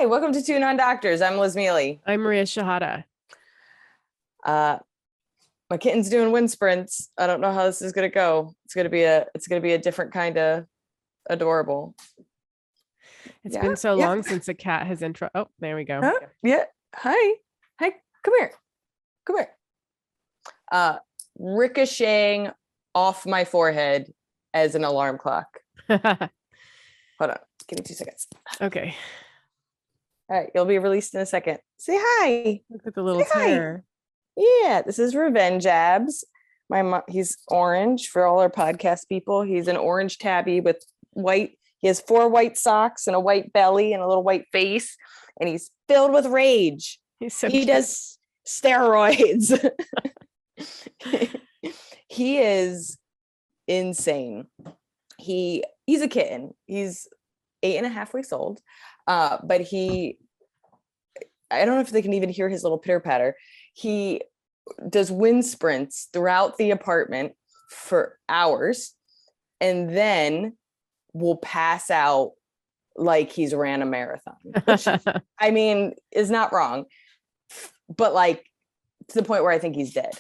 Hi, welcome to Two Non-Doctors. I'm Liz Mealy. I'm Maria Shahada. Uh, my kitten's doing wind sprints. I don't know how this is gonna go. It's gonna be a different kind of adorable. It's been so long since a cat has intro. Oh, there we go. Yeah. Hi. Hi. Come here. Come here. Ricocheting off my forehead as an alarm clock. Hold on. Give me 2 seconds. Okay. All right. You'll be released in a second. Say hi. Look at the little tear. Yeah, this is Revenge Abs. He's orange for all our podcast people. He's an orange tabby with white. He has 4 white socks and a white belly and a little white face, and he's filled with rage. He does steroids. He is insane. He's a kitten. He's 8.5 weeks old. But I don't know if they can even hear his little pitter patter. He does wind sprints throughout the apartment for hours and then will pass out like he's ran a marathon, which I mean is not wrong, but like to the point where I think he's dead.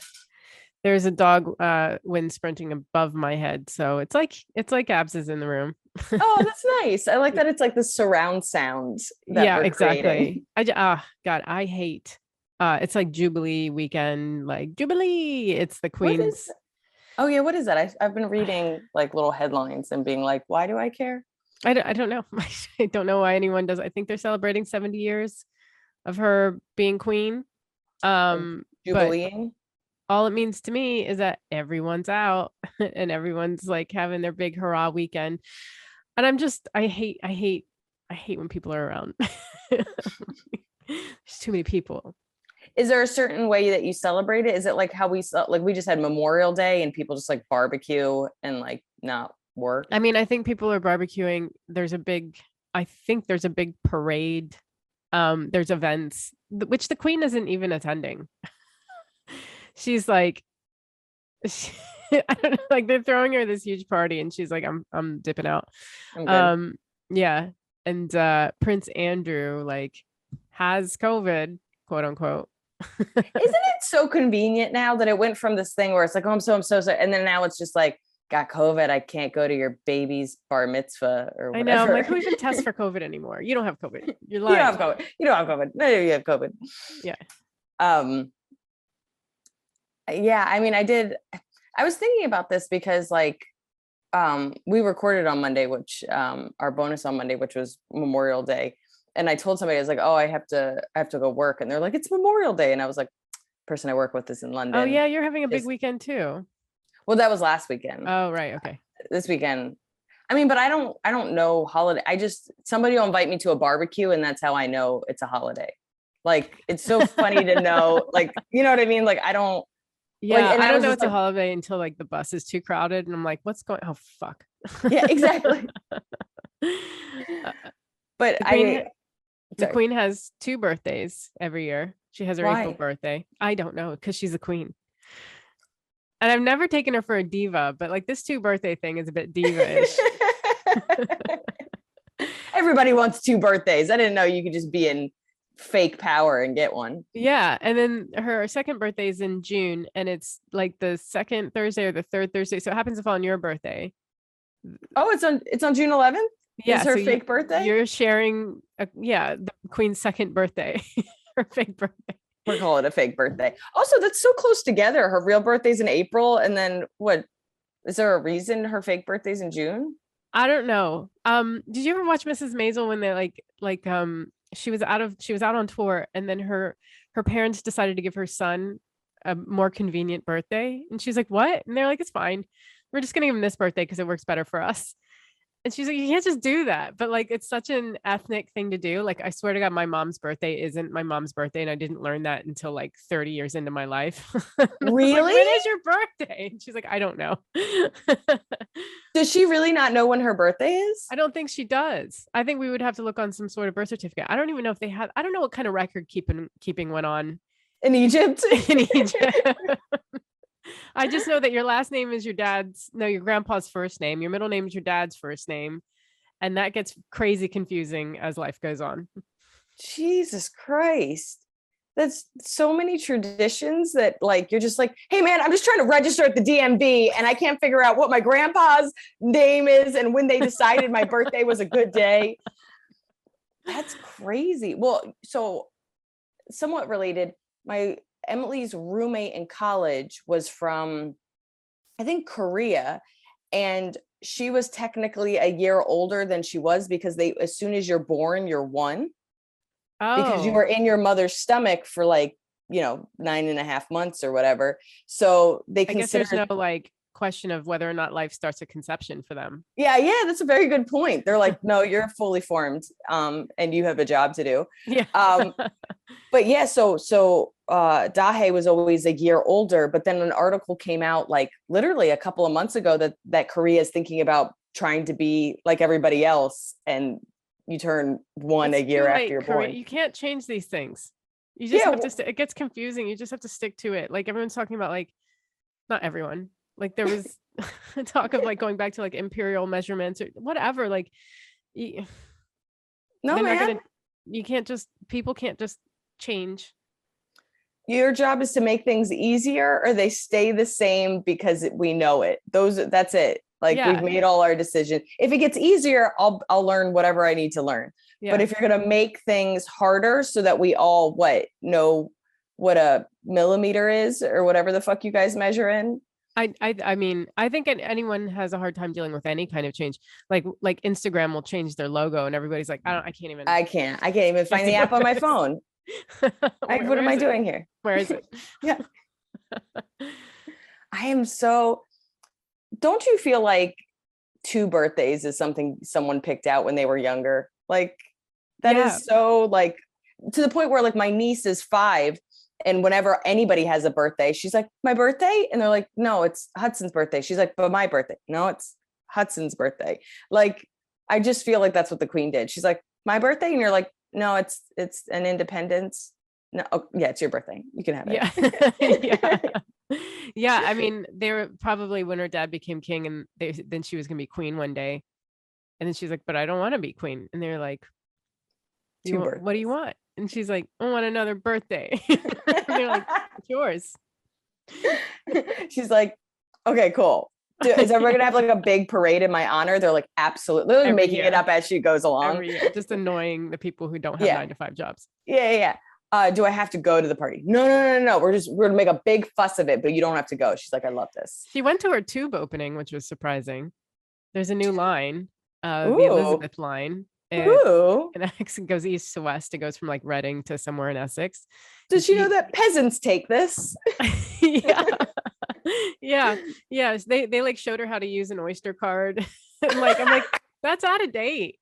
There's a dog wind sprinting above my head, so it's like Abs is in the room. Oh, that's nice. I like that it's like the surround sounds. Exactly. God, I hate. It's like Jubilee weekend, like Jubilee. It's the Queen's. Oh yeah, what is that? I've been reading like little headlines and being like, why do I care? I don't know. I don't know why anyone does. I think they're celebrating 70 years of her being queen. Jubileeing. All it means to me is that everyone's out and everyone's like having their big hurrah weekend. And I hate when people are around. There's too many people. Is there a certain way that you celebrate it? Is it like how we just had Memorial Day and people just like barbecue and like not work? I mean, I think people are barbecuing. I think there's a big parade. There's events, which the Queen isn't even attending. She's like, I don't know, like they're throwing her this huge party and she's like, I'm dipping out. Yeah. And Prince Andrew like has COVID, quote unquote. Isn't it so convenient now that it went from this thing where it's like, oh, I'm so sorry, and then now it's just like, got COVID, I can't go to your baby's bar mitzvah or whatever. I know, I'm like, who even tests for COVID anymore? You don't have COVID. You're lying. You don't have COVID. No, you have COVID. Yeah. Yeah, I mean, I was thinking about this because like we recorded on Monday, which our bonus on Monday, which was Memorial Day. And I told somebody, I was like, oh, I have to go work. And they're like, it's Memorial Day. And I was like, person I work with is in London. Oh yeah, you're having a big weekend too. Well, that was last weekend. Oh, right. Okay. This weekend. I mean, but I don't know holiday. Somebody will invite me to a barbecue and that's how I know it's a holiday. Like, it's so funny to know, like, you know what I mean? Like, I don't. Yeah, like, I don't know it's a holiday until like the bus is too crowded and I'm like, what's going? Oh, fuck. Yeah, exactly. But the Queen has 2 birthdays every year. She has her April birthday. I don't know, because she's a queen. And I've never taken her for a diva, but like this 2 birthday thing is a bit diva-ish. Everybody wants 2 birthdays. I didn't know you could just be in fake power and get one. Yeah. And then her second birthday is in June, and it's like the 2nd Thursday or the 3rd Thursday. So it happens to fall on your birthday. Oh, it's on June 11th? Yeah, is her fake birthday? You're sharing the Queen's 2nd birthday. Her fake birthday. We'll call it a fake birthday. Also, that's so close together. Her real birthday's in April, and then what? Is there a reason her fake birthday's in June? I don't know. Did you ever watch Mrs. Maisel when they she was out on tour, and then her parents decided to give her son a more convenient birthday, and she's like, what? And they're like, it's fine. We're just gonna give him this birthday because it works better for us. And she's like, you can't just do that. But like, it's such an ethnic thing to do. Like, I swear to God, my mom's birthday isn't my mom's birthday. And I didn't learn that until like 30 years into my life. Really? Like, when is your birthday? And she's like, I don't know. Does she really not know when her birthday is? I don't think she does. I think we would have to look on some sort of birth certificate. I don't even know if they have, I don't know what kind of record keeping went on. In Egypt? In Egypt. I just know that your last name is your grandpa's first name. Your middle name is your dad's first name. And that gets crazy confusing as life goes on. Jesus Christ. That's so many traditions that like you're just like, hey man, I'm just trying to register at the DMV and I can't figure out what my grandpa's name is and when they decided my birthday was a good day. That's crazy. Well, so somewhat related, my Emily's roommate in college was from, I think, Korea, and she was technically a year older than she was because they, as soon as you're born, you're one, because you Oh, were in your mother's stomach for like, 9.5 months or whatever. So they I guess consider, there's no like question of whether or not life starts at conception for them. yeah, that's a very good point. They're like, no, you're fully formed, and you have a job to do. Yeah. Um, but yeah, so Dahe was always a year older, but then an article came out like literally a couple of months ago that Korea is thinking about trying to be like everybody else, and you turn one a It's too year after late, you're Korea. born. You can't change these things. You just Yeah, have to, it gets confusing. You just have to stick to it. Like everyone's talking about, like, not everyone. Like there was talk of like going back to like imperial measurements or whatever. Like y- no they're not man, gonna, you can't just, people can't just change. your job is to make things easier or they stay the same because we know it. That's it. Like we've Yeah. made all our decisions. If it gets easier, I'll learn whatever I need to learn. But Yeah. if you're going to make things harder so that we all know what a millimeter is or whatever the fuck you guys measure in. I mean, I think anyone has a hard time dealing with any kind of change. Like Instagram will change their logo and everybody's like, I can't even I can't even find the deal app on with my this. phone. Like, what Where am I is it? doing here? Where is it? Yeah. I am so, don't you feel like two birthdays is something someone picked out when they were younger? Like that Yeah. is so like to the point where like my niece is 5 and whenever anybody has a birthday, she's like, my birthday? And they're like, no, it's Hudson's birthday. She's like, but my birthday. No, it's Hudson's birthday. Like, I just feel like that's what the queen did. She's like, my birthday? And you're like, no, it's an independence. No, oh, yeah, it's your birthday. You can have Yeah. Yeah. it. Yeah. I mean, they were probably when her dad became king and then she was gonna be queen one day. And then she's like, but I don't want to be queen. And they're like, Two what do you birthdays. want? And she's like, I want another birthday. And they're like, it's yours. She's like, okay, cool. Is everyone gonna have like a big parade in my honor? They're like, absolutely. They're Every making it year. up as she goes along. Every year. Just annoying the people who don't have Yeah, 9 to 5 jobs. yeah. Do I have to go to the party? No. We're gonna make a big fuss of it, but you don't have to go. She's like, I love this. She went to her tube opening, which was surprising. There's a new line, the Ooh, Elizabeth line. It ooh. it goes east to west. It goes from like Reading to somewhere in Essex. And Does she know that peasants take this? yeah. Yeah. Yes. They like showed her how to use an Oyster card. And like I'm like, that's out of date.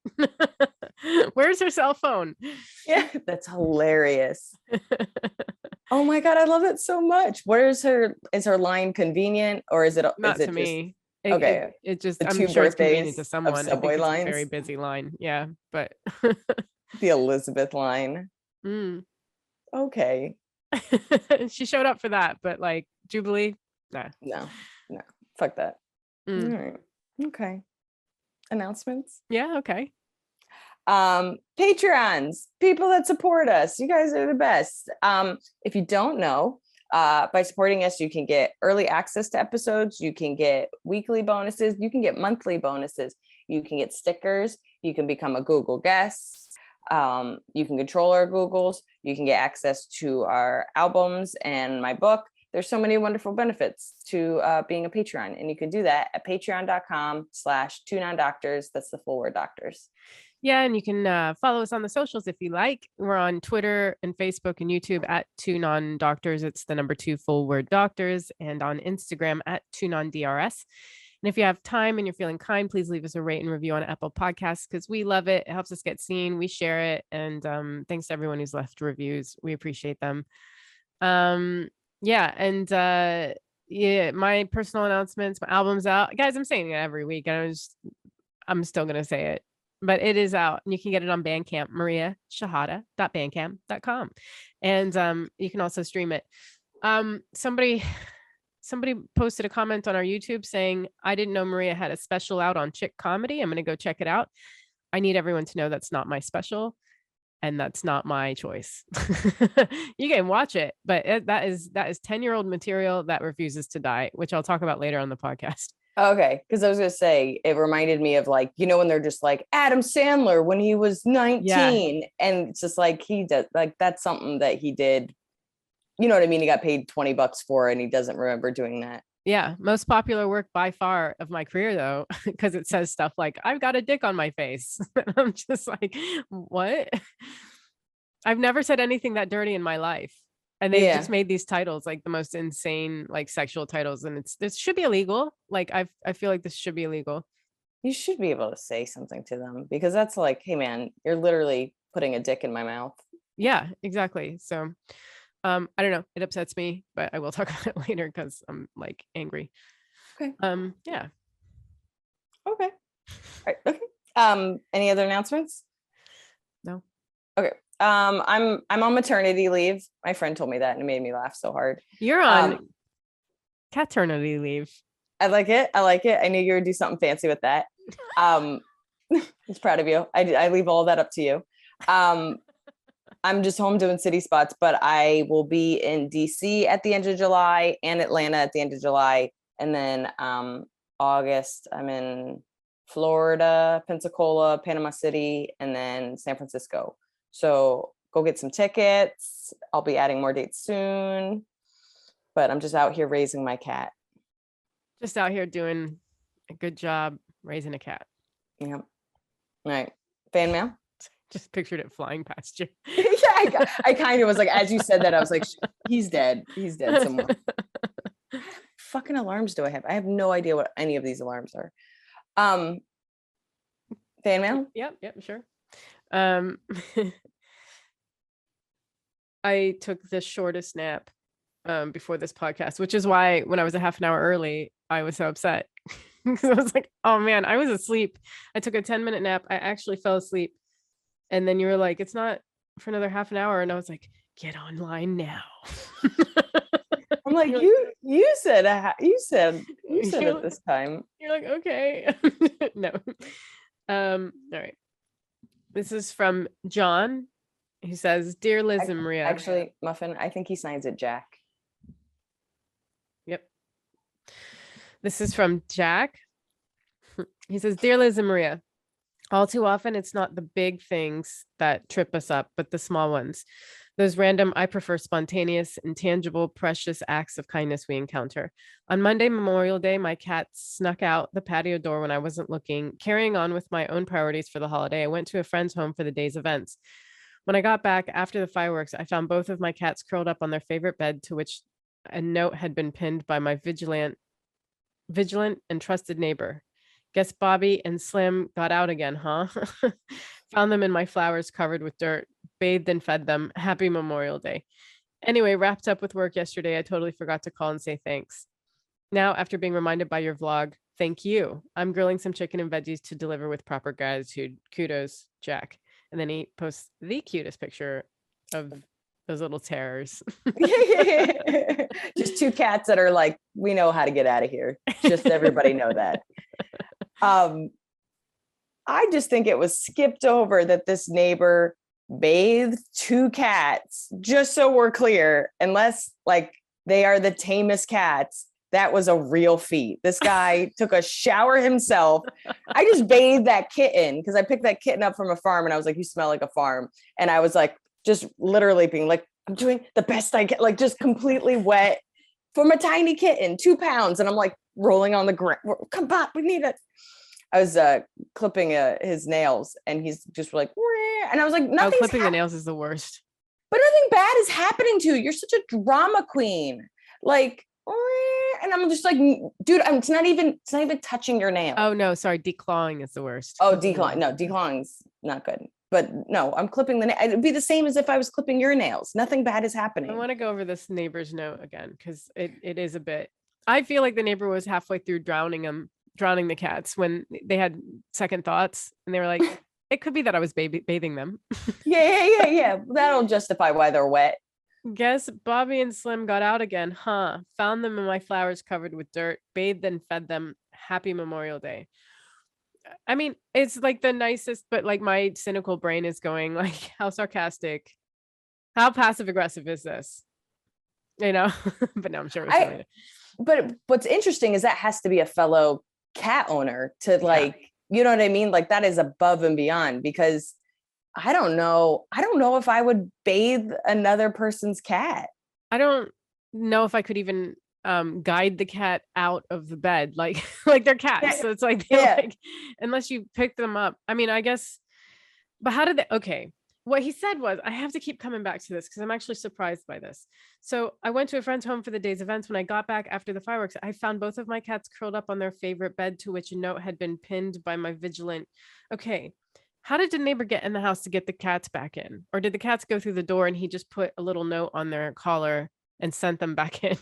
Where's her cell phone? Yeah, that's hilarious. Oh my god, I love it so much. Is her line convenient or is Not to it just me. okay? It just, The I'm two sure it's convenient to birthdays of someone. I think subway it's a very lines, busy line. Yeah. But the Elizabeth line. mm. Okay. She showed up for that, but like Jubilee, nah. No, fuck that. All Mm. right. Okay. Announcements. Yeah, okay. Patreons, people that support us. You guys are the best. If you don't know, by supporting us, you can get early access to episodes, you can get weekly bonuses, you can get monthly bonuses, you can get stickers, you can become a Google guest, you can control our Googles, you can get access to our albums and my book. There's so many wonderful benefits to being a Patreon, and you can do that at patreon.com/2nondoctors. That's the full word doctors. Yeah, and you can follow us on the socials if you like. We're on Twitter and Facebook and YouTube at 2non-doctors. It's the number 2 full word doctors, and on Instagram at 2non-DRS. And if you have time and you're feeling kind, please leave us a rate and review on Apple Podcasts because we love it. It helps us get seen. We share it. And thanks to everyone who's left reviews. We appreciate them. Yeah. And yeah, my personal announcements, my album's out. Guys, I'm saying it every week. And I'm still going to say it. But it is out and you can get it on Bandcamp, mariashahada.bandcamp.com. And you can also stream it. Somebody posted a comment on our YouTube saying, I didn't know Maria had a special out on chick comedy. I'm going to go check it out. I need everyone to know that's not my special. and that's not my choice. You can watch it, but that is 10-year-old material that refuses to die, which I'll talk about later on the podcast. Okay, because I was gonna say it reminded me of like, when they're just like Adam Sandler when he was 19, and it's just like he does, like that's something that he did. You know what I mean? He got paid $20 for it, and he doesn't remember doing that. Yeah, most popular work by far of my career though, because it says stuff like I've got a dick on my face. I'm just like, what? I've never said anything that dirty in my life. And they've just made these titles like the most insane, like sexual titles. And this should be illegal. Like I feel like this should be illegal. You should be able to say something to them, because that's like, hey man, you're literally putting a dick in my mouth. Yeah, exactly. So I don't know. It upsets me, but I will talk about it later because I'm like angry. Okay. Yeah. Okay. All right. Okay. Any other announcements? No. Okay. I'm on maternity leave. My friend told me that, and it made me laugh so hard. You're on caternity leave. I like it. I knew you would do something fancy with that. I was proud of you. I leave all that up to you. I'm just home doing city spots, but I will be in DC at the end of July and Atlanta at the end of July. And then August, I'm in Florida, Pensacola, Panama City, and then San Francisco. So go get some tickets. I'll be adding more dates soon, but I'm just out here raising my cat. Just out here doing a good job raising a cat. Yeah. All right. Fan mail? Just pictured it flying past you. Yeah, I kind of was like, as you said that, I was like, he's dead. He's dead somewhere. Fucking alarms do I have? I have no idea what any of these alarms are. Fan mail? Yep, sure. I took the shortest nap before this podcast, which is why when I was a half an hour early, I was so upset. I was like, oh man, I was asleep. I took a 10-minute nap. I actually fell asleep. And then you were like, it's not for another half an hour. And I was like, get online now. I'm like, you said it this time. You're like, okay. No. All right. This is from John. He says, Dear Liz and Maria. Actually, Muffin, I think he signs it Jack. Yep. This is from Jack. He says, Dear Liz and Maria, all too often, it's not the big things that trip us up, but the small ones. Those random, I prefer spontaneous, intangible, precious acts of kindness we encounter. On Monday, Memorial Day, my cat snuck out the patio door when I wasn't looking. Carrying on with my own priorities for the holiday, I went to a friend's home for the day's events. When I got back after the fireworks, I found both of my cats curled up on their favorite bed, to which a note had been pinned by my vigilant and trusted neighbor. Guess Bobby and Slim got out again, huh? Found them in my flowers covered with dirt, bathed and fed them. Happy Memorial Day. Anyway, wrapped up with work yesterday. I totally forgot to call and say thanks. Now, after being reminded by your vlog, thank you. I'm grilling some chicken and veggies to deliver with proper gratitude. Kudos, Jack. And then he posts the cutest picture of those little terrors. Just two cats that are like, we know how to get out of here. Just everybody know that. I just think it was skipped over that this neighbor bathed two cats, just so we're clear, unless like they are the tamest cats. That was a real feat. This guy took a shower himself. I just bathed that kitten because I picked that kitten up from a farm and I was like, you smell like a farm. And I was like, just literally being like, I'm doing the best I can, like just completely wet from a tiny kitten, 2 pounds. And I'm like rolling on the ground. Come on, we need it. I was clipping his nails and he's just like, wah. And I was like, nothing. Clipping the nails is the worst. But nothing bad is happening to you. You're such a drama queen. Like, and I'm just like, dude, it's not even touching your nail. Oh no, sorry, declawing is the worst. Oh, declawing's not good. But no, I'm clipping the nail. It'd be the same as if I was clipping your nails. Nothing bad is happening. I want to go over this neighbor's note again because it is a bit. I feel like the neighbor was halfway through drowning the cats when they had second thoughts and they were like, it could be that I was bathing them. Yeah. That'll justify why they're wet. Guess Bobby and Slim got out again, huh? Found them in my flowers covered with dirt, bathed and fed them. Happy Memorial Day. I mean, it's like the nicest, but like my cynical brain is going like, how sarcastic, how passive aggressive is this? You know, but no, I'm sure it was I really, but what's interesting is that has to be a fellow cat owner to yeah. like, you know what I mean? Like that is above and beyond because I don't know. I don't know if I would bathe another person's cat. I don't know if I could even guide the cat out of the bed like like they're cats. Yeah. So it's like they're Yeah. like unless you pick them up. I mean, I guess, but how did they okay. What he said was, I have to keep coming back to this because I'm actually surprised by this. So I went to a friend's home for the day's events. When I got back after the fireworks, I found both of my cats curled up on their favorite bed to which a note had been pinned by my vigilant. Okay. How did the neighbor get in the house to get the cats back in? Or did the cats go through the door and he just put a little note on their collar and sent them back in?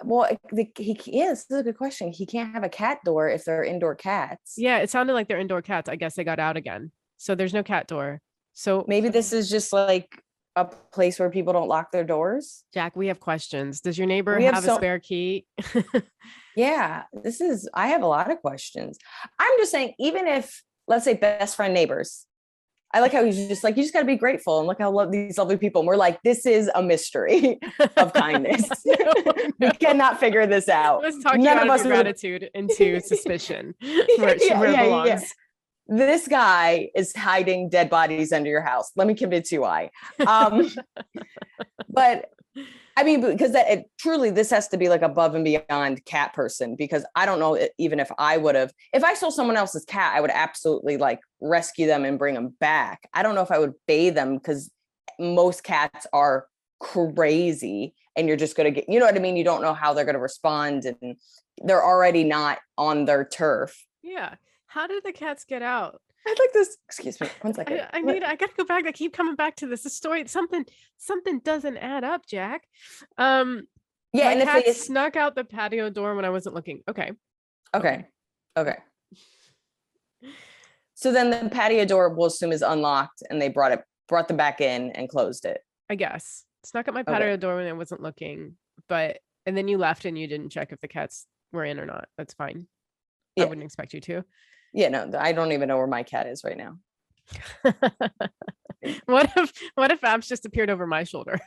Well, yeah, this is a good question. He can't have a cat door if they're indoor cats. Yeah, it sounded like they're indoor cats. I guess they got out again. So there's no cat door. So Maybe this is just like a place where people don't lock their doors. Jack, we have questions. Does your neighbor We have have a so spare key? yeah, I have a lot of questions. I'm just saying, even if, let's say, best friend neighbors, I like how he's just like, you just got to be grateful and look how these lovely people. And we're like, this is a mystery of kindness. We cannot figure this out. Let's talk you None out of of us your would- gratitude into suspicion where it belongs. This guy is hiding dead bodies under your house. Let me convince you why. But I mean, because truly, this has to be like above and beyond cat person, because I don't know even if I would have, if I saw someone else's cat, I would absolutely like rescue them and bring them back. I don't know if I would bathe them because most cats are crazy and you're just going to get, you know what I mean? You don't know how they're going to respond and they're already not on their turf. Yeah. How did the cats get out? I'd like this. Excuse me. 1 second. I gotta go back. I keep coming back to this. The story, something doesn't add up, Jack. Yeah, my and cat if they snuck out the patio door when I wasn't looking. Okay. So then the patio door, we'll assume, is unlocked, and they brought them back in and closed it. I guess snuck out my patio door when I wasn't looking, and then you left and you didn't check if the cats were in or not. That's fine. Yeah. I wouldn't expect you to. Yeah, no, I don't even know where my cat is right now. What if Abs just appeared over my shoulder?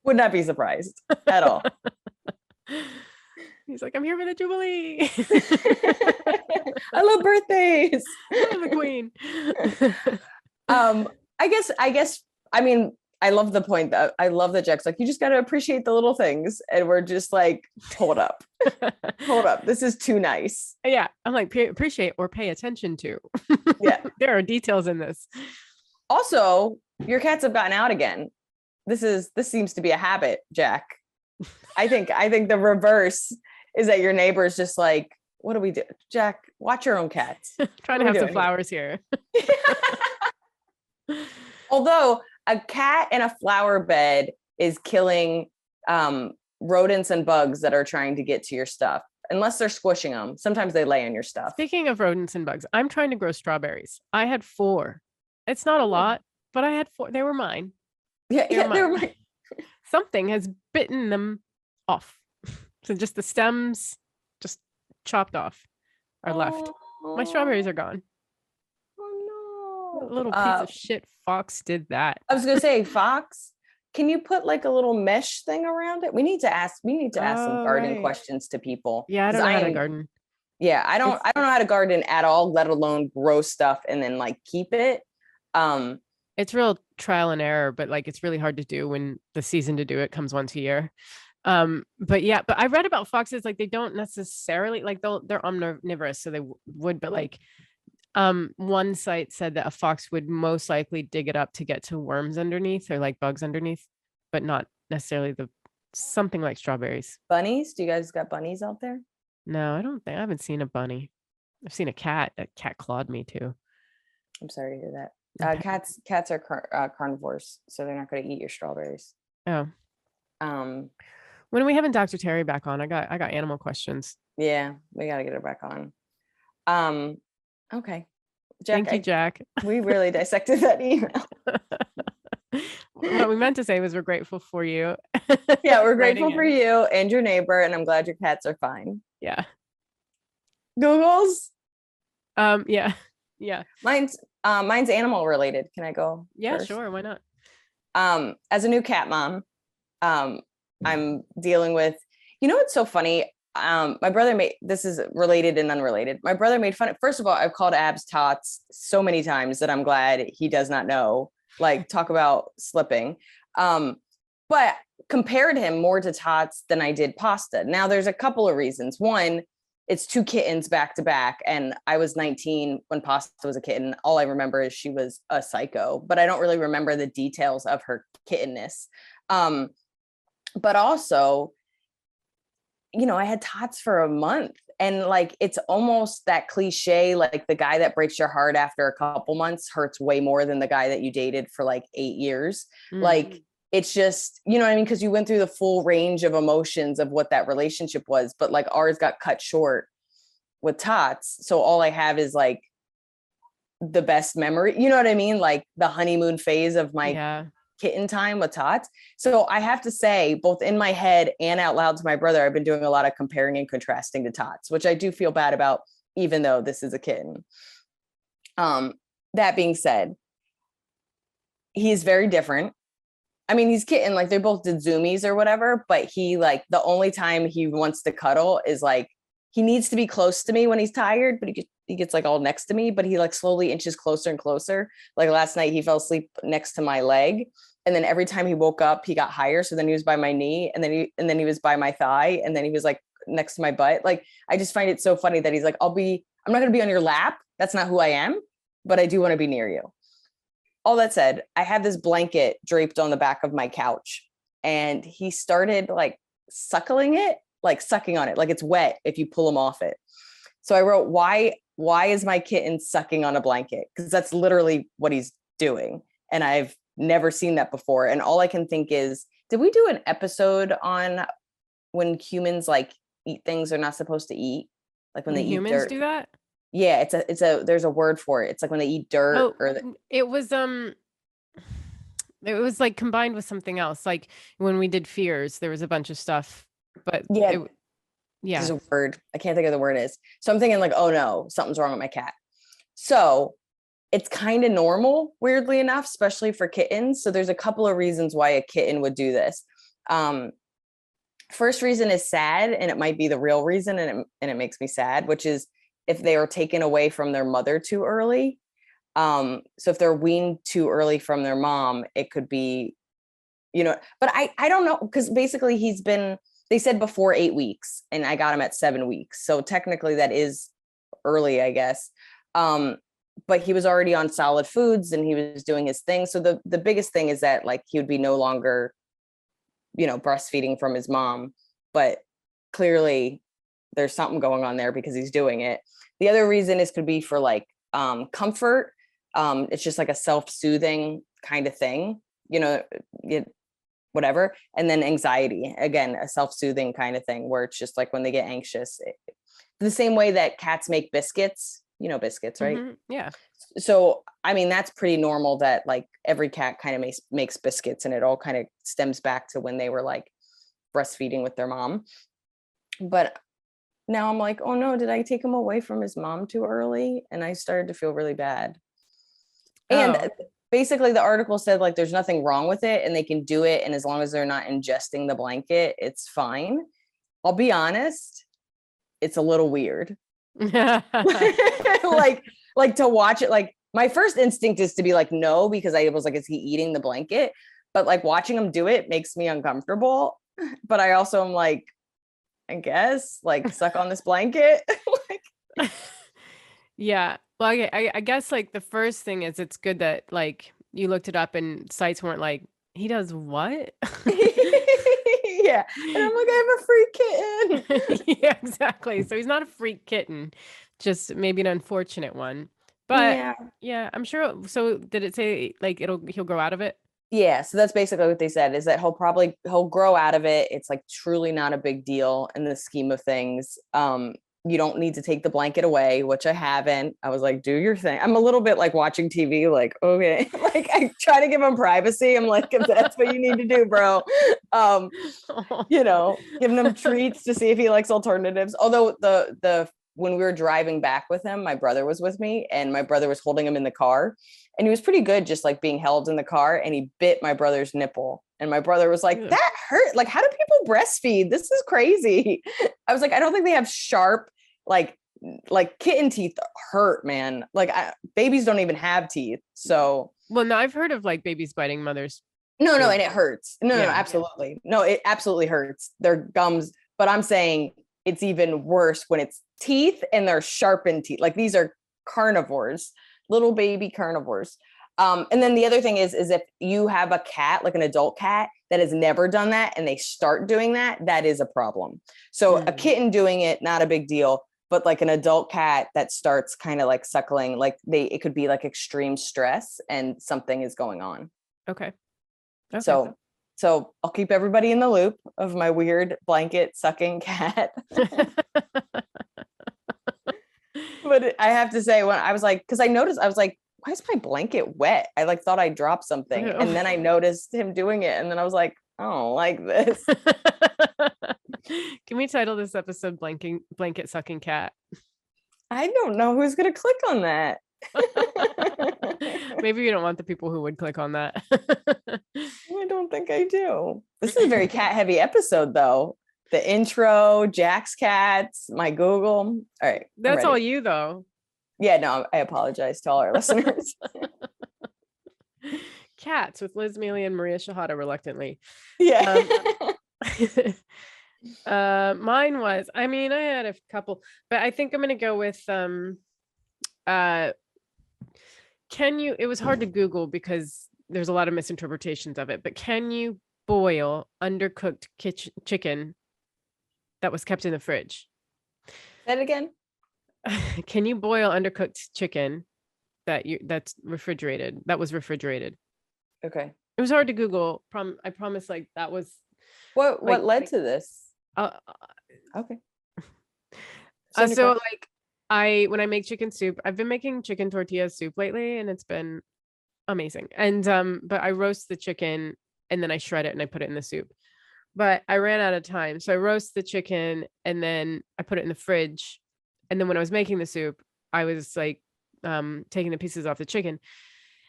Would not be surprised at all. He's like, I'm here for the Jubilee. I love birthdays. I'm the queen. I guess, I mean, I love the point that I love that Jack's like, you just got to appreciate the little things. And we're just like, hold up. This is too nice. Yeah. I'm like, appreciate or pay attention to. Yeah. There are details in this. Also, your cats have gotten out again. This seems to be a habit, Jack. I think the reverse is that your neighbor's just like, what do we do? Jack, watch your own cats. Trying to have some flowers here. Although a cat in a flower bed is killing rodents and bugs that are trying to get to your stuff, unless they're squishing them. Sometimes they lay on your stuff. Speaking of rodents and bugs, I'm trying to grow strawberries. I had 4. It's not a lot, but I had 4. They were mine. Yeah, they were mine. Something has bitten them off. So just the stems just chopped off are left. My strawberries are gone. Oh no. A little piece of shit fox did that. I was gonna say, Fox, can you put like a little mesh thing around it? We need to ask some gardening questions to people. Yeah, I don't know how to garden. Yeah, I don't know how to garden at all, let alone grow stuff and then like keep it. It's real trial and error, but like it's really hard to do when the season to do it comes once a year. But I read about foxes, like they don't necessarily like they're omnivorous, so they would, but like one site said that a fox would most likely dig it up to get to worms underneath or like bugs underneath, but not necessarily something like strawberries. Bunnies? Do you guys got bunnies out there? No, I haven't seen a bunny. I've seen a cat. A cat clawed me too. I'm sorry to hear that. Cats are carnivores, so they're not going to eat your strawberries. Oh. When are we having Dr. Terry back on? I got animal questions. Yeah, we got to get her back on. Okay. Jack, thank you, Jack. We really dissected that email. What we meant to say was we're grateful for you. Yeah, we're grateful for you and your neighbor, and I'm glad your cats are fine. Yeah. Googles. Yeah. Yeah. Mine's animal related. Can I go Yeah, first? sure. Why not? As a new cat mom, I'm dealing with, what's so funny? My brother made, this is related and unrelated. My brother made fun of, first of all, I've called Abs tots so many times that I'm glad he does not know, like talk about slipping. But compared him more to tots than I did pasta. Now there's a couple of reasons. One, it's two kittens back to back. And I was 19 when Pasta was a kitten. All I remember is she was a psycho, but I don't really remember the details of her kittenness. But also, I had tots for a month, and like it's almost that cliche, like the guy that breaks your heart after a couple months hurts way more than the guy that you dated for like 8 years. Like it's just, you know what I mean? Because you went through the full range of emotions of what that relationship was, but like ours got cut short with tots. So all I have is like the best memory, you know what I mean? Like the honeymoon phase of my kitten time with tots. So I have to say, both in my head and out loud to my brother, I've been doing a lot of comparing and contrasting to tots, which I do feel bad about, even though this is a kitten. That being said, he's very different. I mean, he's kitten, like they both did zoomies or whatever, but he like the only time he wants to cuddle is like he needs to be close to me when he's tired, but he gets like all next to me, but he like slowly inches closer and closer. Like last night he fell asleep next to my leg, and then every time he woke up he got higher, so then he was by my knee, and then he was by my thigh, and then he was like next to my butt. Like I just find it so funny that he's like, I'm not going to be on your lap, that's not who I am, but I do want to be near you. All that said, I have this blanket draped on the back of my couch, and he started like suckling it, like sucking on it, like it's wet if you pull him off it. So I wrote, why is my kitten sucking on a blanket? Because that's literally what he's doing. And I've never seen that before. And all I can think is, did we do an episode on when humans like eat things they're not supposed to eat? Like when they eat dirt. Do that? Yeah, there's a word for it. It's like when they eat dirt it was like combined with something else. Like when we did fears, there was a bunch of stuff, but yeah, there's a word. I can't think of the word is. So I'm thinking like, oh no, something's wrong with my cat. So it's kind of normal, weirdly enough, especially for kittens. So there's a couple of reasons why a kitten would do this. First reason is sad, and it might be the real reason, and it makes me sad, which is if they are taken away from their mother too early. So if they're weaned too early from their mom, it could be, but I don't know, because basically they said before 8 weeks, and I got him at 7 weeks. So technically that is early, I guess. But he was already on solid foods and he was doing his thing. So the biggest thing is that like he would be no longer, breastfeeding from his mom, but clearly there's something going on there because he's doing it. The other reason is could be for like comfort. It's just like a self-soothing kind of thing, whatever. And then anxiety, again, a self-soothing kind of thing where it's just like when they get anxious, the same way that cats make biscuits, biscuits, right? Yeah. So, I mean, that's pretty normal that like every cat kind of makes biscuits, and it all kind of stems back to when they were like breastfeeding with their mom. But now I'm like, oh no, did I take him away from his mom too early? And I started to feel really bad. And basically the article said like there's nothing wrong with it and they can do it, and as long as they're not ingesting the blanket, it's fine. I'll be honest, it's a little weird. like to watch it, like my first instinct is to be like no, because I was like, is he eating the blanket? But like watching him do it makes me uncomfortable. But I also am like, I guess, like suck on this blanket. Yeah. Well, I guess like the first thing is it's good that like you looked it up and sites weren't like, he does what? Yeah. And I'm like, I have a freak kitten. Yeah, exactly. So he's not a freak kitten, just maybe an unfortunate one. But yeah, I'm sure. So did it say like he'll grow out of it? Yeah, so that's basically what they said, is that he'll grow out of it. It's like truly not a big deal in the scheme of things. You don't need to take the blanket away, which I haven't. I was like, do your thing. I'm a little bit like watching TV, like, okay, like I try to give him privacy. I'm like, if that's what you need to do, bro, giving him treats to see if he likes alternatives. Although the when we were driving back with him, my brother was with me and my brother was holding him in the car, and he was pretty good just like being held in the car, and he bit my brother's nipple, and my brother was like, that hurt. Like, how do people breastfeed? This is crazy. I was like, I don't think they have sharp, like kitten teeth hurt, man. Like babies don't even have teeth. So well, no, I've heard of like babies biting mothers. no, and it hurts. No, absolutely. No, it absolutely hurts. Their gums, but I'm saying it's even worse when it's teeth and they're sharpened teeth. Like these are carnivores, little baby carnivores. And then the other thing is if you have a cat, like an adult cat that has never done that and they start doing that, that is a problem. So a kitten doing it, not a big deal, but like an adult cat that starts kind of like suckling, like it could be like extreme stress and something is going on. Okay. So I'll keep everybody in the loop of my weird blanket sucking cat. But I have to say, when I was like, because I noticed, I was like, why is my blanket wet? I like thought I dropped something. And then I noticed him doing it. And then I was like, I don't like this. Can we title this episode Blanket Sucking Cat? I don't know who's going to click on that. Maybe you don't want the people who would click on that. I don't think I do. This is a very cat heavy episode though. The intro, Jack's cats, my Google. All right. That's all you though. Yeah, no, I apologize to all our listeners. Cats with Liz Mealy and Maria Shahada reluctantly. Yeah. Mine was, I mean, I had a couple, but I think I'm gonna go with it was hard to Google because there's a lot of misinterpretations of it, but can you boil undercooked chicken that was kept in the fridge? Say it again. Can you boil undercooked chicken that's refrigerated? That was refrigerated. Okay. It was hard to Google. I promise. Like that was what led to this. Okay. So like when I make chicken soup, I've been making chicken tortilla soup lately, and it's been amazing. And but I roast the chicken and then I shred it and I put it in the soup. But I ran out of time, so I roast the chicken and then I put it in the fridge. And then when I was making the soup, I was like taking the pieces off the chicken,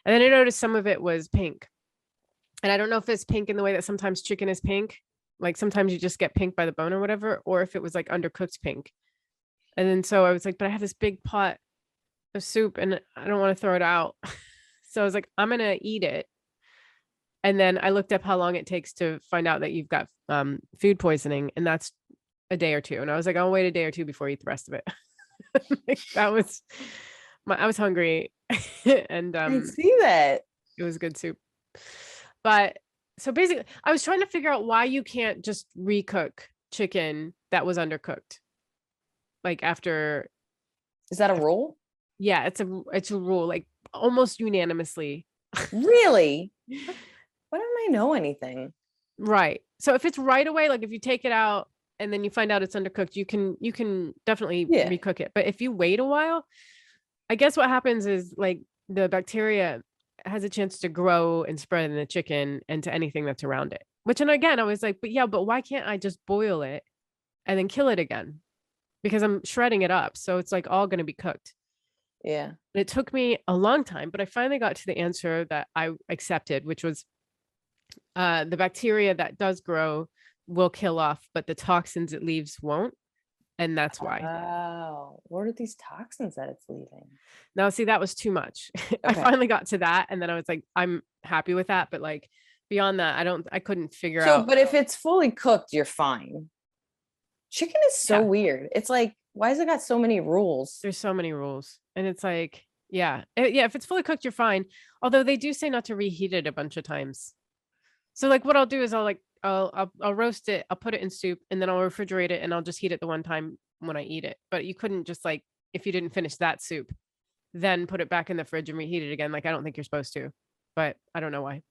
and then I noticed some of it was pink. And I don't know if it's pink in the way that sometimes chicken is pink, like sometimes you just get pink by the bone or whatever, or if it was like undercooked pink. And then so I was like, but I have this big pot of soup and I don't want to throw it out. So I was like, I'm gonna eat it. And then I looked up how long it takes to find out that you've got food poisoning, and that's a day or two. And I was like, I'll wait a day or two before I eat the rest of it. I was hungry, and I see that. It was good soup. But so basically, I was trying to figure out why you can't just recook chicken that was undercooked. Like after. Is that a rule? Yeah, it's a rule, like almost unanimously. Really? Why don't I know anything? Right. So if it's right away, like if you take it out and then you find out it's undercooked, you can definitely recook it. But if you wait a while, I guess what happens is like the bacteria has a chance to grow and spread in the chicken and to anything that's around it. Which, and again, I was like, but why can't I just boil it and then kill it again? Because I'm shredding it up. So it's like all going to be cooked. Yeah. It took me a long time, but I finally got to the answer that I accepted, which was the bacteria that does grow will kill off, but the toxins it leaves won't. And that's why. Wow. What are these toxins that it's leaving? Now, see, that was too much. Okay. I finally got to that. And then I was like, I'm happy with that. But like beyond that, I couldn't figure out. But if it's fully cooked, you're fine. Chicken is so weird. It's like, why has it got so many rules? There's so many rules. And it's like, if it's fully cooked, you're fine. Although they do say not to reheat it a bunch of times. So like what I'll do is I'll roast it, I'll put it in soup, and then I'll refrigerate it and I'll just heat it the one time when I eat it. But you couldn't just like, if you didn't finish that soup, then put it back in the fridge and reheat it again. Like, I don't think you're supposed to, but I don't know why.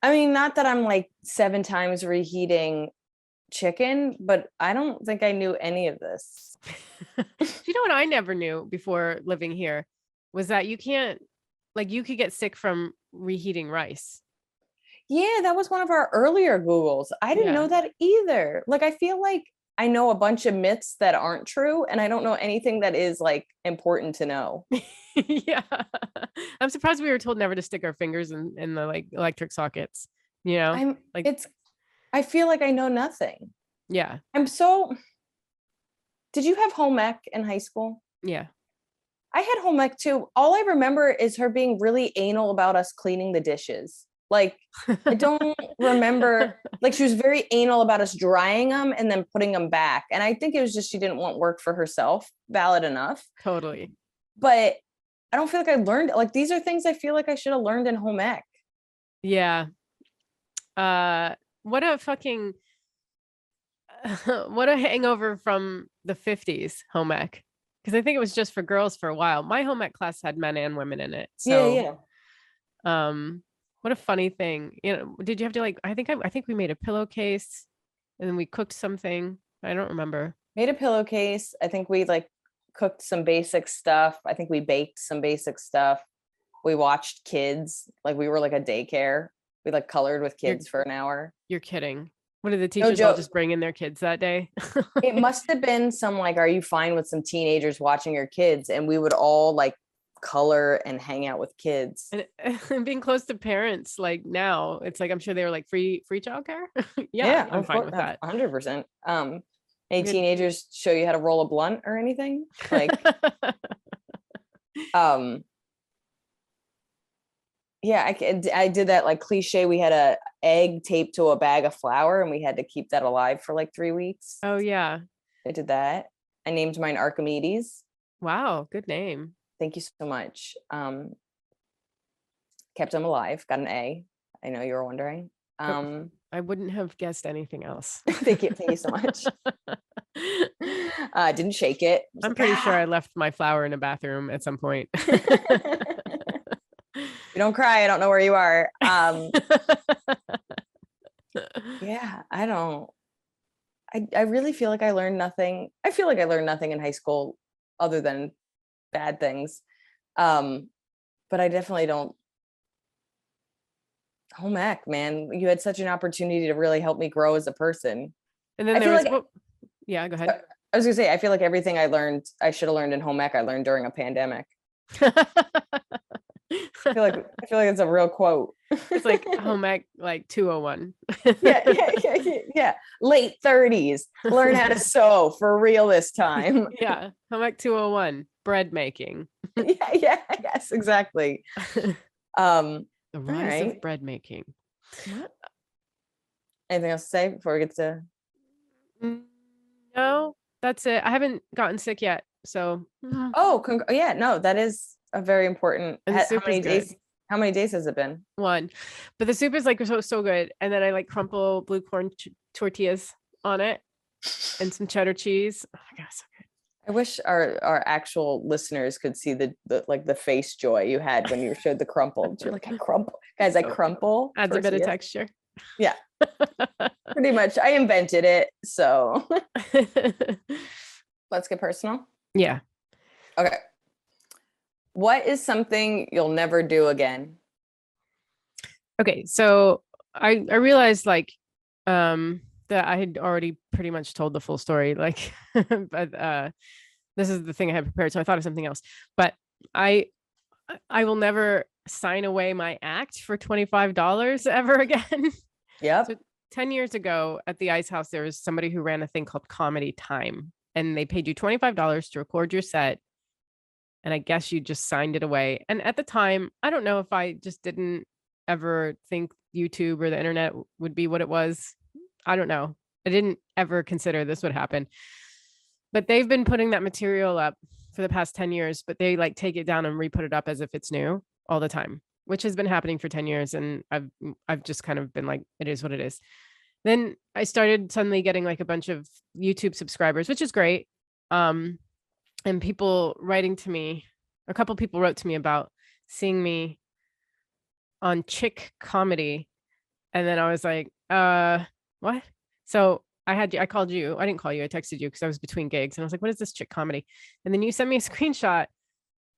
I mean, not that I'm like 7 times reheating chicken, but I don't think I knew any of this. You know what I never knew before living here was that you could get sick from reheating rice. Yeah, that was one of our earlier Googles. I didn't know that either. Like, I feel like I know a bunch of myths that aren't true, and I don't know anything that is like important to know. Yeah. I'm surprised we were told never to stick our fingers in the like electric sockets, you know? I'm Like, it's I feel like I know nothing. yeah. I'm so Did you have home ec in high school? Yeah. I had home ec too. All I remember is her being really anal about us cleaning the dishes. Like, I don't remember, like, she was very anal about us drying them and then putting them back. And I think it was just she didn't want work for herself. Valid enough. Totally. But I don't feel like I learned, like, these are things I feel like I should have learned in home ec. Yeah. What a fucking what a hangover from the 50s home ec. Because I think it was just for girls for a while. My home ec class had men and women in it. Yeah, So yeah. what a funny thing. You know, did you have to like I think we made a pillowcase and then we cooked something. I don't remember. Made a pillowcase. I think we like cooked some basic stuff. I think we baked some basic stuff. We watched kids. Like, we were like a daycare. We like colored with kids for an hour. You're kidding. What did the No teachers all joke. just bring in their kids that day? It must have been some like, are you fine with some teenagers watching your kids? And we would all like color and hang out with kids. And being close to parents, like now, it's like I'm sure they were like free childcare. Yeah, I'm of fine course, with that. 100%. Any Good. teenagers show you how to roll a blunt or anything? Like, yeah, I did that like cliche. We had a egg taped to a bag of flour and we had to keep that alive for like 3 weeks. Oh yeah. I did that. I named mine Archimedes. Wow, good name. Thank you so much. Kept him alive, got an A. I know you were wondering. I wouldn't have guessed anything else. Thank you so much. Didn't shake it. I'm pretty sure I left my flour in a bathroom at some point. You don't cry, I don't know where you are. Yeah, I really feel like I learned nothing. I feel like I learned nothing in high school other than bad things. But I definitely don't. Home ec, man, you had such an opportunity to really help me grow as a person. And then I there feel was, like, well, yeah, go ahead. I was gonna say, I feel like everything I learned, I should have learned in home ec, I learned during a pandemic. I feel like it's a real quote. It's like home ec, like 201. Yeah. Late 30s. Learn how to sew for real this time. Yeah. Home ec 201. Bread making. Yes, exactly. The rise right. of bread making. Anything else to say before we get to? No, that's it. I haven't gotten sick yet. So Yeah, no, that is a very important. And the soup is good. How many days has it been? One, but the soup is like so good. And then I like crumple blue corn tortillas on it and some cheddar cheese. Oh my god, so good. I wish our actual listeners could see the like the face joy you had when you showed the crumple. You're like, I crumple, guys. I crumple. Adds a bit of texture. Yeah, pretty much. I invented it, so let's get personal. Yeah. Okay. What is something you'll never do again? Okay, so I realized like that I had already pretty much told the full story, like but this is the thing I had prepared, so I thought of something else. But I will never sign away my act for $25 ever again. Yep. So 10 years ago at the Ice House, there was somebody who ran a thing called Comedy Time, and they paid you $25 to record your set. And I guess you just signed it away. And at the time, I don't know if I just didn't ever think YouTube or the internet would be what it was. I don't know. I didn't ever consider this would happen. But they've been putting that material up for the past 10 years, but they like take it down and re-put it up as if it's new all the time, which has been happening for 10 years. And I've just kind of been like, it is what it is. Then I started suddenly getting like a bunch of YouTube subscribers, which is great. And people writing to me, a couple people wrote to me about seeing me on Chick Comedy. And then I was like, what? So I called you. I didn't call you. I texted you because I was between gigs. And I was like, what is this Chick Comedy? And then you sent me a screenshot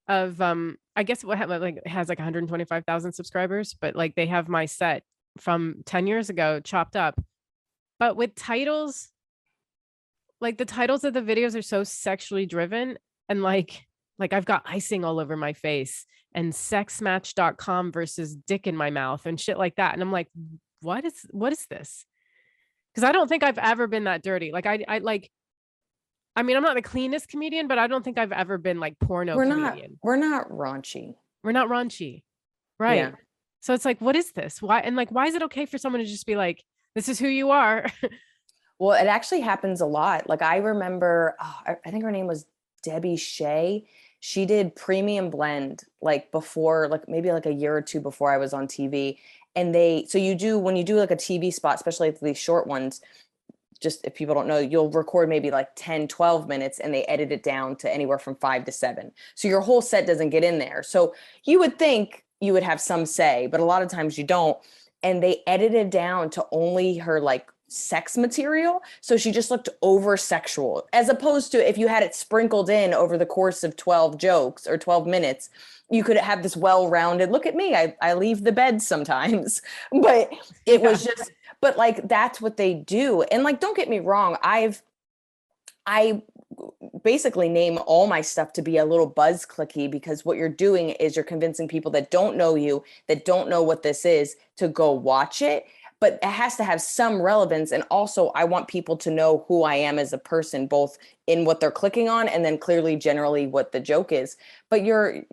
of, I guess what like it has like 125,000 subscribers, but like they have my set from 10 years ago chopped up, but with titles like the titles of the videos are so sexually driven, and like I've got icing all over my face and sexmatch.com versus dick in my mouth and shit like that. And I'm like, what is this? Because I don't think I've ever been that dirty. Like I like, I mean, I'm not the cleanest comedian, but I don't think I've ever been like porno comedian. We're not raunchy. We're not raunchy. Yeah. Right. So it's like, what is this? Why? And like, why is it okay for someone to just be like, this is who you are? Well, it actually happens a lot. Like I remember, I think her name was Debbie Shea. She did Premium Blend like before, like maybe like a year or two before I was on TV. And so you do, when you do like a TV spot, especially these short ones, just if people don't know, you'll record maybe like 10, 12 minutes and they edit it down to anywhere from 5 to 7. So your whole set doesn't get in there. So you would think you would have some say, but a lot of times you don't. And they edited down to only her like sex material. So she just looked over sexual, as opposed to if you had it sprinkled in over the course of 12 jokes or 12 minutes, you could have this well-rounded, look at me, I leave the bed sometimes. But it was just, but like, that's what they do. And like, don't get me wrong. I basically name all my stuff to be a little buzz clicky, because what you're doing is you're convincing people that don't know you, that don't know what this is, to go watch it. But it has to have some relevance. And also I want people to know who I am as a person, both in what they're clicking on and then clearly generally what the joke is. But you're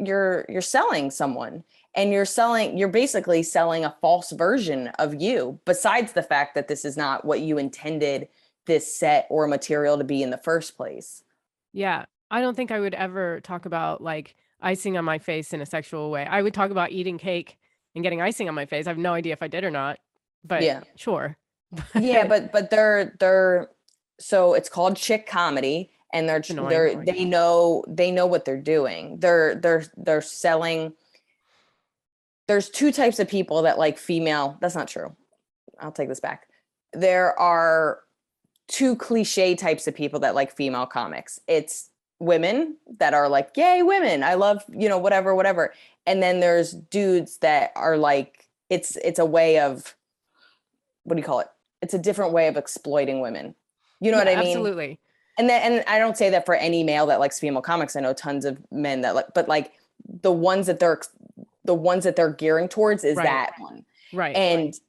selling someone, and you're basically selling a false version of you, besides the fact that this is not what you intended this set or material to be in the first place. Yeah. I don't think I would ever talk about like icing on my face in a sexual way. I would talk about eating cake and getting icing on my face. I have no idea if I did or not, but Yeah. sure. Yeah, but they're so it's called chick comedy, and Annoying. they know what they're doing. They're selling. There's two types of people that like female. That's not true. I'll take this back. There are two cliche types of people that like female comics. It's women that are like, yay, women. I love, whatever, whatever. And then there's dudes that are like, it's a way of, what do you call it? It's a different way of exploiting women. You know Yeah, what I mean? absolutely. And I don't say that for any male that likes female comics. I know tons of men that like, but like the ones that they're gearing towards is Right. that one. Right.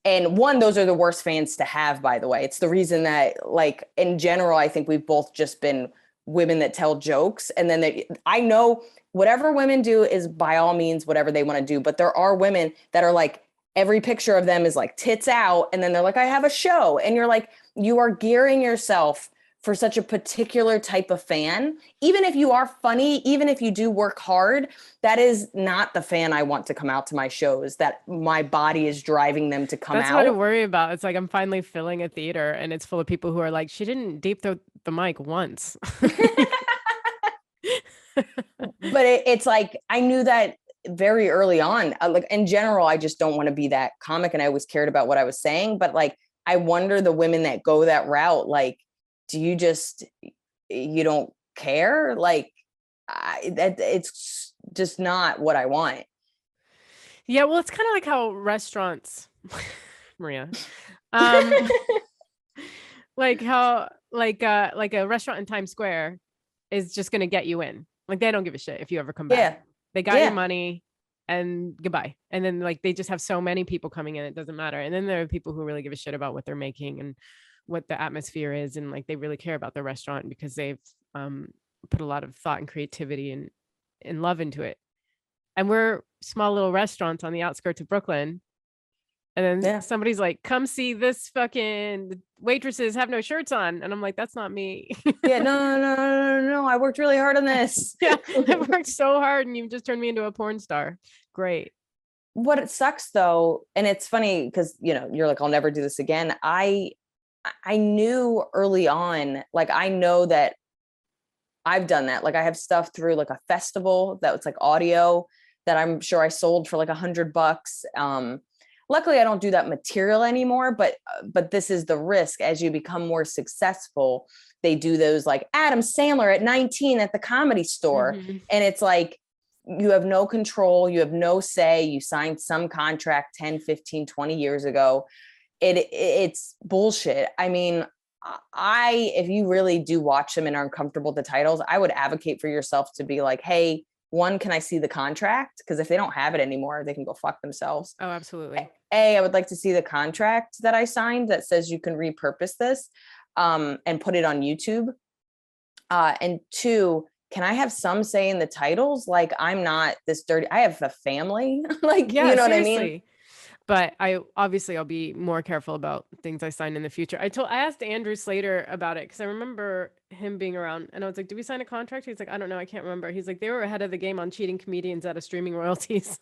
And one, those are the worst fans to have, by the way. It's the reason that, like, in general, I think we've both just been women that tell jokes. And then I know whatever women do is by all means whatever they want to do. But there are women that are like, every picture of them is like tits out. And then they're like, I have a show. And you're like, you are gearing yourself for such a particular type of fan. Even if you are funny, even if you do work hard, that is not the fan I want to come out to my shows, that my body is driving them to come That's out. what I worry about. It's like I'm finally filling a theater and it's full of people who are like, she didn't deep throat the mic once. But it's like, I knew that very early on. Like in general, I just don't want to be that comic, and I always cared about what I was saying. But like, I wonder the women that go that route, like, do you don't care? Like, it's just not what I want. Yeah, well, it's kind of like how restaurants, Maria, um, like how like a restaurant in Times Square is just gonna get you in. Like they don't give a shit if you ever come back. Yeah. They got Yeah. your money and goodbye. And then like they just have so many people coming in, it doesn't matter. And then there are people who really give a shit about what they're making and what the atmosphere is, and like they really care about their restaurant because they've put a lot of thought and creativity and love into it. And we're small little restaurants on the outskirts of Brooklyn. And then somebody's like, come see this fucking waitresses have no shirts on. And I'm like, that's not me. Yeah, no. I worked really hard on this. Yeah, I worked so hard and you just turned me into a porn star. Great. What it sucks though, and it's funny because, you're like, I'll never do this again. I knew early on, like, I know that I've done that. Like I have stuff through like a festival that was like audio that I'm sure I sold for like $100. Luckily I don't do that material anymore, but this is the risk. As you become more successful, they do those like Adam Sandler at 19 at the Comedy Store. Mm-hmm. And it's like, you have no control. You have no say. You signed some contract 10, 15, 20 years ago. It's bullshit. I mean, if you really do watch them and are uncomfortable with the titles, I would advocate for yourself to be like, hey, one, can I see the contract? Because if they don't have it anymore, they can go fuck themselves. Oh, absolutely. I would like to see the contract that I signed that says you can repurpose this and put it on YouTube. And two, can I have some say in the titles? Like, I'm not this dirty. I have a family. Like, Yeah, you know seriously. what I mean? But I'll be more careful about things I sign in the future. I asked Andrew Slater about it because I remember him being around, and I was like, "Did we sign a contract?" He's like, "I don't know, I can't remember." He's like, "They were ahead of the game on cheating comedians out of streaming royalties."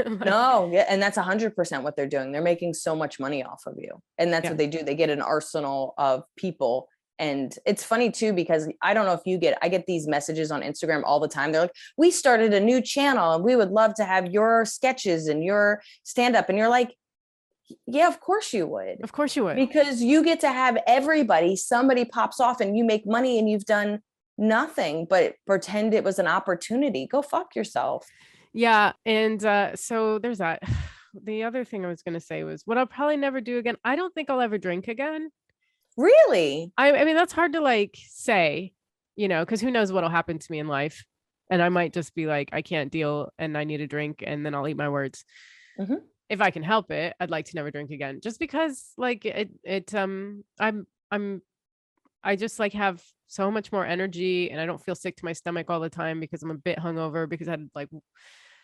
No, yeah, and that's 100% what they're doing. They're making so much money off of you, and that's Yeah. what they do. They get an arsenal of people. And it's funny too, because I don't know if I get these messages on Instagram all the time. They're like, we started a new channel and we would love to have your sketches and your stand up. And you're like, yeah, of course you would. Of course you would. Because you get to have somebody pops off and you make money and you've done nothing but pretend it was an opportunity. Go fuck yourself. Yeah. And so there's that. The other thing I was going to say was what I'll probably never do again. I don't think I'll ever drink again. Really? I mean, that's hard to like say, because who knows what'll happen to me in life. And I might just be like, I can't deal and I need a drink and then I'll eat my words. Mm-hmm. If I can help it, I'd like to never drink again. Just because like I just like have so much more energy and I don't feel sick to my stomach all the time because I'm a bit hungover because I had like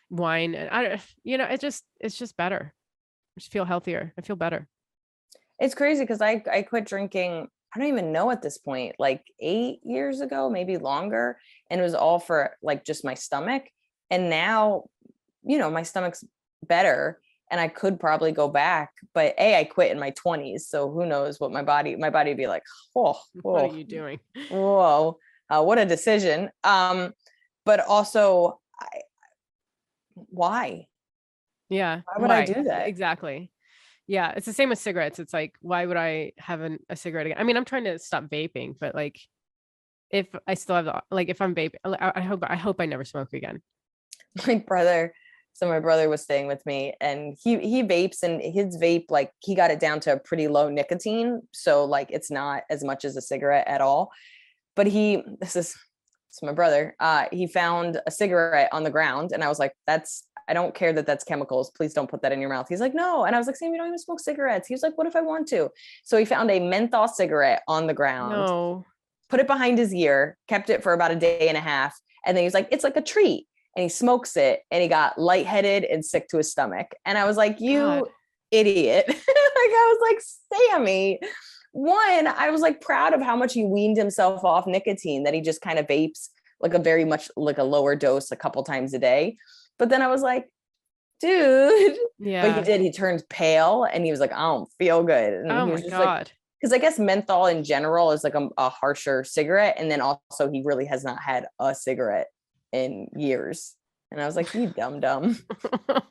wine and it's just better. I just feel healthier. I feel better. It's crazy because I quit drinking, I don't even know at this point, like 8 years ago, maybe longer. And it was all for like just my stomach. And now, my stomach's better and I could probably go back. But I quit in my 20s. So who knows what my body would be like, oh, What are you doing? Whoa, what a decision. But also, why? Yeah. Why would I do that? Exactly. Yeah, it's the same with cigarettes. It's like, why would I have a cigarette again? I mean, I'm trying to stop vaping, but like, if I still have if I'm vaping, I hope I never smoke again. My brother was staying with me and he vapes, and his vape, like, he got it down to a pretty low nicotine. So like, it's not as much as a cigarette at all. But it's my brother. He found a cigarette on the ground and I was like, I don't care that that's chemicals. Please don't put that in your mouth. He's like, no. And I was like, Sam, you don't even smoke cigarettes. He was like, what if I want to? So he found a menthol cigarette on the ground, No. put it behind his ear, kept it for about a day and a half. And then he was like, it's like a treat. And he smokes it and he got lightheaded and sick to his stomach. And I was like, you God. idiot. Like, I was like, Sammy, one, I was like proud of how much he weaned himself off nicotine, that he just kind of vapes like a very much like a lower dose a couple times a day. But then I was like, dude. Yeah. But he turned pale and he was like, I don't feel good. And Oh he was my just God. like, because I guess menthol in general is like a harsher cigarette. And then also he really has not had a cigarette in years. And I was like, you dumb.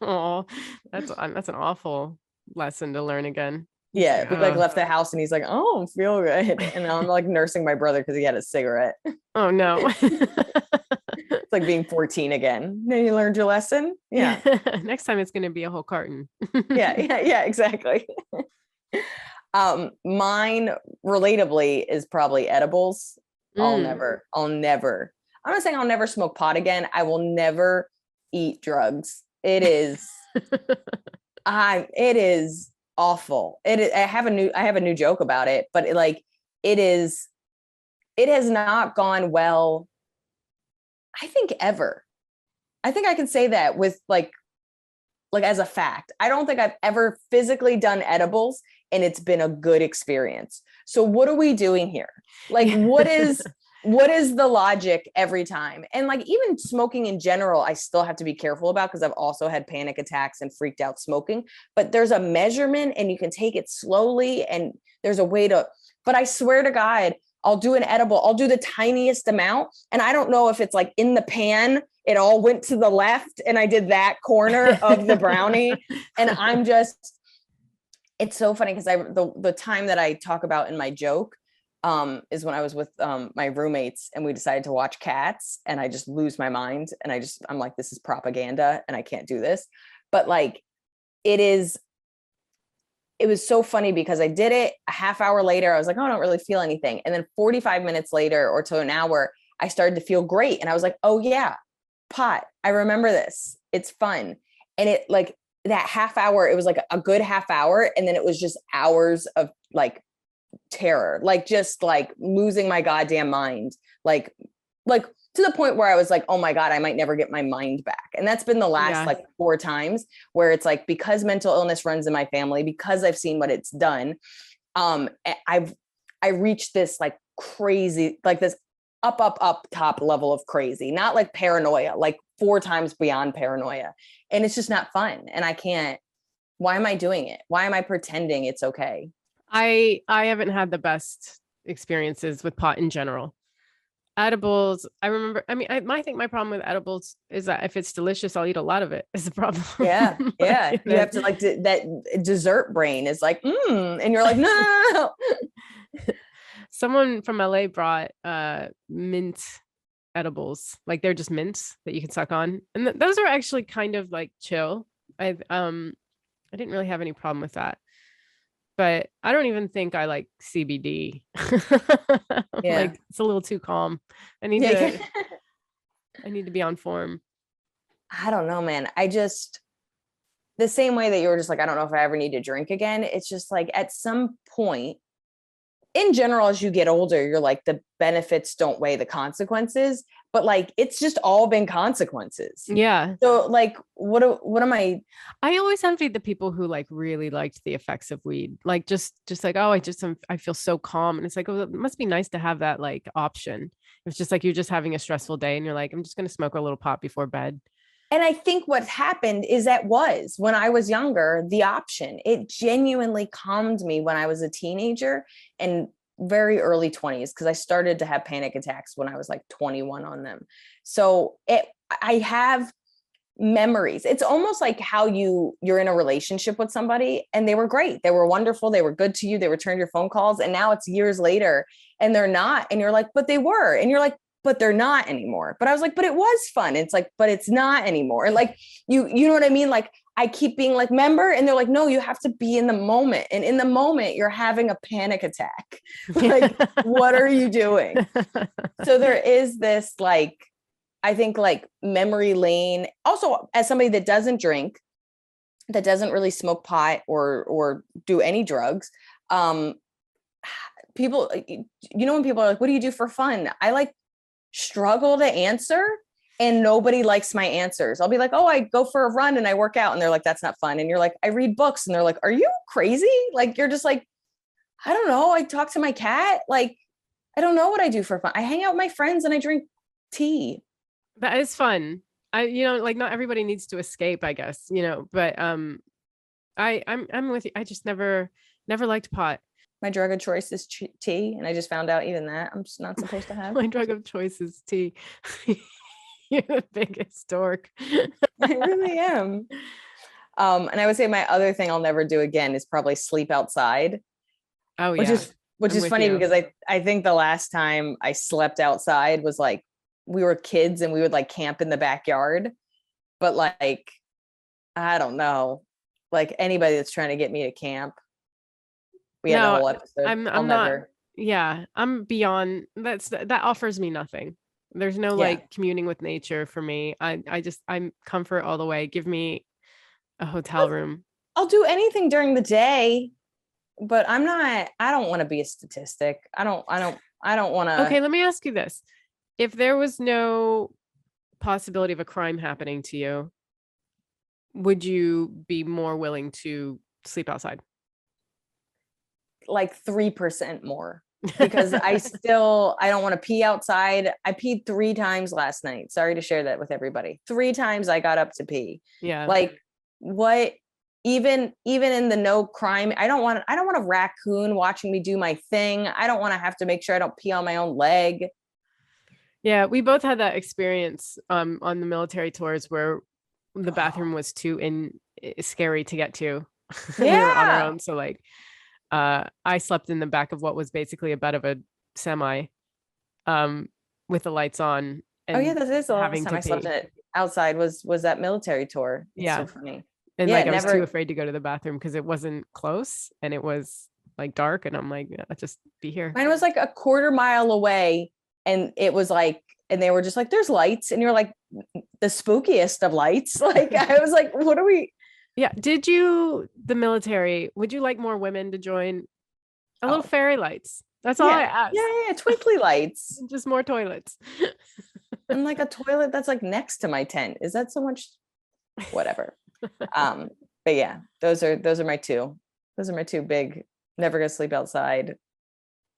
Oh, that's an awful lesson to learn again. Yeah, we like left the house and he's like, oh, I feel good. And I'm like nursing my brother because he had a cigarette. Oh no. It's like being 14 again. Now you learned your lesson. Yeah. Next time it's gonna be a whole carton. Yeah, exactly. Mine relatably is probably edibles. I'll never, I'm not saying I'll never smoke pot again. I will never eat drugs. It is, it is awful. I have a new joke about it, but it has not gone well, I think, ever. I think I can say that with like as a fact. I don't think I've ever physically done edibles and it's been a good experience. So what are we doing here? Like, what is the logic every time? And like, even smoking in general, I still have to be careful about, because I've also had panic attacks and freaked out smoking, but there's a measurement and you can take it slowly and there's a way to, but I swear to God, I'll do an edible. I'll do the tiniest amount. And I don't know if it's like in the pan, it all went to the left and I did that corner of the brownie. And I'm just, it's so funny because the time that I talk about in my joke is when I was with my roommates and we decided to watch Cats, and I just lose my mind. And I'm like, this is propaganda and I can't do this. But like, it is it was so funny because I did it a half hour later. I was like, oh, I don't really feel anything. And then 45 minutes later or to an hour, I started to feel great. And I was like, oh yeah, pot. I remember this. It's fun. And it like that half hour, it was like a good half hour. And then it was just hours of like terror, like just like losing my goddamn mind. Like to the point where I was like, oh my God, I might never get my mind back. And that's been the last like 4 times where it's like, because mental illness runs in my family, because I've seen what it's done. I reached this like crazy, like this up top level of crazy, not like paranoia, like 4 times beyond paranoia. And it's just not fun. And I can't, why am I doing it? Why am I pretending it's okay? I haven't had the best experiences with pot in general. Edibles, I remember, I mean, I think my problem with edibles is that if it's delicious, I'll eat a lot of it is the problem. Yeah. You have to like that dessert brain is like, and you're like, no. Someone from LA brought mint edibles, like they're just mints that you can suck on, and those are actually kind of like chill. I didn't really have any problem with that, but I don't even think I like CBD. Like it's a little too calm. I need to be on form. I don't know, man. I just, the same way that you were just like, I don't know if I ever need to drink again. It's just like at some point, in general, as you get older, you're like, the benefits don't weigh the consequences, but like, it's just all been consequences. Yeah. So like, what am I always envied the people who like really liked the effects of weed. Like just like, oh, I feel so calm. And it's like, oh, it must be nice to have that like option. It's just like, you're just having a stressful day and you're like, I'm just going to smoke a little pot before bed. And I think what happened is that was when I was younger, the option. It genuinely calmed me when I was a teenager and very early 20s, because I started to have panic attacks when I was like 21 on them. So I have memories. It's almost like how you're in a relationship with somebody and they were great. They were wonderful. They were good to you. They returned your phone calls. And now it's years later and they're not. And you're like, but they were. And you're like, but they're not anymore. But I was like, but it was fun. It's like, but it's not anymore. Like you know what I mean? Like I keep being like, member, and they're like, no, you have to be in the moment. And in the moment, you're having a panic attack. Like, what are you doing? So there is this like, I think like memory lane. Also, as somebody that doesn't drink, that doesn't really smoke pot or do any drugs, people, when people are like, what do you do for fun? I like struggle to answer and nobody likes my answers. I'll be like, oh, I go for a run and I work out. And they're like, that's not fun. And you're like, I read books. And they're like, are you crazy? Like, you're just like, I don't know. I talk to my cat. Like, I don't know what I do for fun. I hang out with my friends and I drink tea. That is fun. Like not everybody needs to escape, I guess, but I'm with you. I just never liked pot. My drug of choice is tea. And I just found out even that I'm just not supposed to have. My drug of choice is tea. You're the biggest dork. I really am. And I would say my other thing I'll never do again is probably sleep outside. Oh yeah. Which is funny because I think the last time I slept outside was like, we were kids and we would like camp in the backyard. But like, I don't know, like anybody that's trying to get me to camp. We had a whole episode. I'm not. Yeah, I'm beyond. That offers me nothing. There's no like communing with nature for me. I'm comfort all the way. Give me a hotel room. I'll do anything during the day, but I don't want to be a statistic. I don't want to. Okay, let me ask you this. If there was no possibility of a crime happening to you, would you be more willing to sleep outside? Like 3% more, because I don't want to pee outside. I peed 3 times last night. Sorry to share that with everybody. 3 times I got up to pee. Yeah. Like what, even in the no crime, I don't want a raccoon watching me do my thing. I don't want to have to make sure I don't pee on my own leg. Yeah. We both had that experience on the military tours where the bathroom was too scary to get to. Yeah. We were on our own. So like, I slept in the back of what was basically a bed of a semi, with the lights on. And that is the last time I slept outside was that military tour. It's so funny. And Yeah, like I was too never. afraid to go to the bathroom because it wasn't close and it was like dark. And I'm like, I'll just be here. Mine was like a quarter mile away, and it was like, and they were just like, "There's lights," and you're like, the spookiest of lights. Like I was like, "What are we?" Yeah. The military, would you like more women to join? A little Oh, fairy lights. That's all I yeah, ask. yeah, twinkly lights, Just more toilets. and like a toilet that's like next to my tent. Is that so much? Whatever. But yeah, those are my two. Those are my two big. Never gonna sleep outside.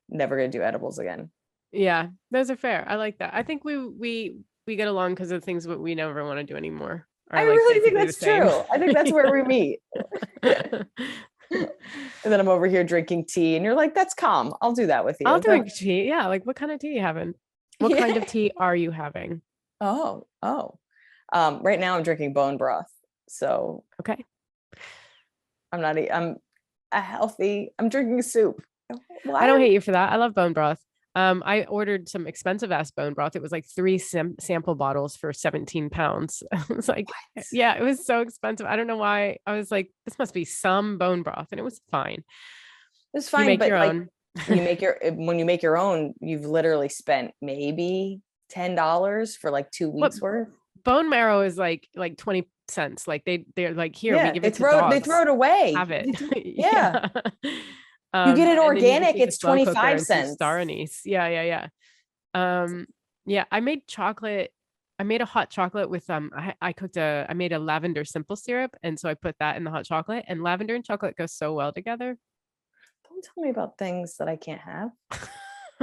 Never gonna do edibles again. Yeah, those are fair. I like that. I think we get along because of things that we never want to do anymore I are like really think basically the that's same. true. I think that's where we meet. And then I'm over here drinking tea, and you're like, "That's calm. I'll do that with you." I'll drink tea. Yeah, like what kind of tea you having? What kind of tea are you having? Oh. Right now I'm drinking bone broth. So Okay. I'm a healthy, I'm drinking soup. I don't Why? hate you for that. I love bone broth. I ordered some expensive ass bone broth. It was like three sample bottles for 17 pounds. I was like, yeah, it was so expensive. I don't know why. I was like, this must be some bone broth. And it was fine. It's You fine, make but your like own. when you make your own, you've literally spent maybe $10 for like 2 weeks What worth. bone marrow is like 20 cents. Like they're like, here, we Yeah, give they it to throw dogs. it away. Have it. Yeah. Yeah. You get it And then you just organic, need the it's slow cooker 25 and some cents. star anise. Yeah. Yeah, I made chocolate. I made a hot chocolate with I made a lavender simple syrup, and so I put that in the hot chocolate, and lavender and chocolate go so well together. Don't tell me about things that I can't have.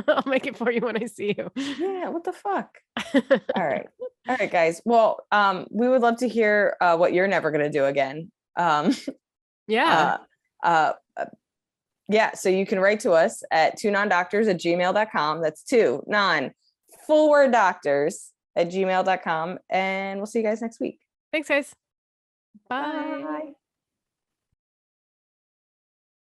I'll make it for you when I see you. Yeah, what the fuck? All right. All right, guys. Well, we would love to hear what you're never gonna do again. Yeah. Uh, yeah, so you can write to us at twonondoctors@gmail.com. That's two non full word doctors@gmail.com. And we'll see you guys next week. Thanks, guys. Bye. Bye.